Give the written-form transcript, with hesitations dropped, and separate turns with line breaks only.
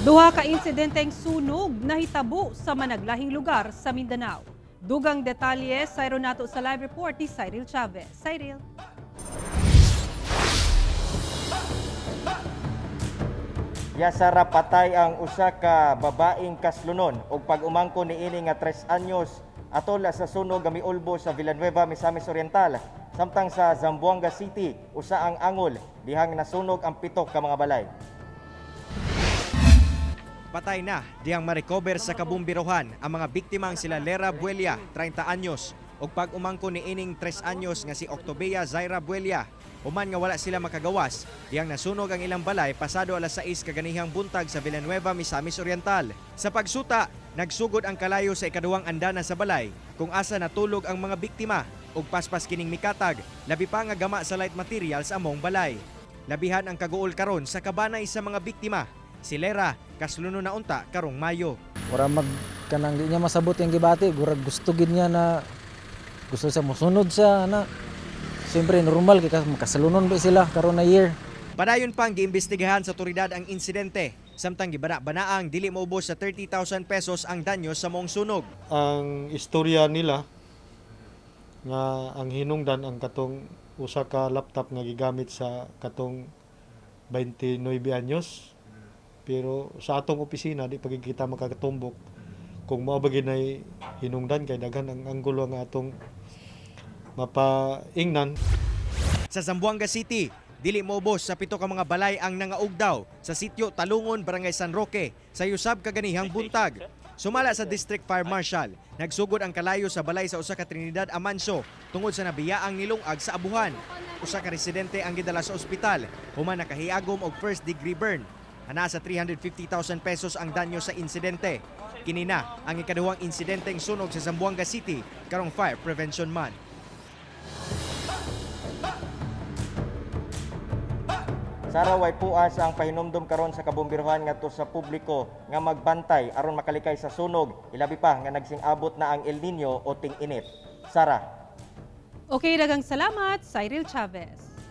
Duha ka insidenteng sunog nahitabo sa managlahing lugar sa Mindanao. Dugang detalye sayro nato sa live report ni Cyril Chavez. Cyril.
Yasara patay ang usa ka babaeng kaslunon ug pag-umangko niini nga 3 anyos atol sa sunog nga miulbo sa Villanueva, Misamis Oriental. Samtang sa Zamboanga City, usa ang angol dihang nasunog ang 7 ka mga balay.
Patay na diyang ma-recover sa kabumbirohan ang mga biktimang sila Lera Buelia, 30 anyos, ug pag-umangko ni ining 3 anyos nga si Octobia Zaira Buelia. Human nga wala sila makagawas, diyang nasunog ang ilang balay pasado alas 6 kaganihang buntag sa Villanueva, Misamis Oriental. Sa pagsuta, nagsugod ang kalayo sa ikaduhang andana sa balay kung asa natulog ang mga biktima ug paspas kining mikatag, labi pa nga gama sa light materials among balay. Labihan ang kaguol karon sa kabanay sa mga biktima. Si Lera, kasluno na unta karong Mayo.
Ora kanang di niya masabot yung gibati, gurag gusto gid niya na gusto siya mosunod siya na. Siyempre normal kay makasalunon ba sila karon na year.
Padayon pang giimbestigahan sa otoridad ang insidente. Samtang gibana-banaang dili maubos sa 30,000 pesos ang danyo sa mong sunog.
Ang istorya nila nga ang hinungdan ang katong usa ka laptop nga gigamit sa katong 29 anyos. Pero sa atong opisina di pa kita makakatumbok kung mao ba ginay hinungdan kay daghan ang anggulo nga atong mapaingnan.
Sa Zamboanga City, dili maubos sa 7 ka mga balay ang nangaugdaw sa sitio Talungon, Barangay San Roque sa yusab kaganihang buntag. Sumala sa District Fire Marshal, nagsugod ang kalayo sa balay sa usa ka Trinidad Amancio tungod sa nabiyaang nilungag sa abuhan. Usa ka residente ang gidala sa ospital, human nakahiagom og first degree burn. Ana sa 350,000 pesos ang danyo sa insidente. Kini na ang ikaduhang insidenteng sunog sa Zamboanga City karong Fire Prevention Month.
Saraway puas ang pahinumdum karon sa kabumbirohan ngadto sa publiko nga magbantay aron makalikay sa sunog, ilabi pa nga nagsing-abot na ang El Nino o ting-init. Sara.
Okay, daghang salamat, Cyril Chavez.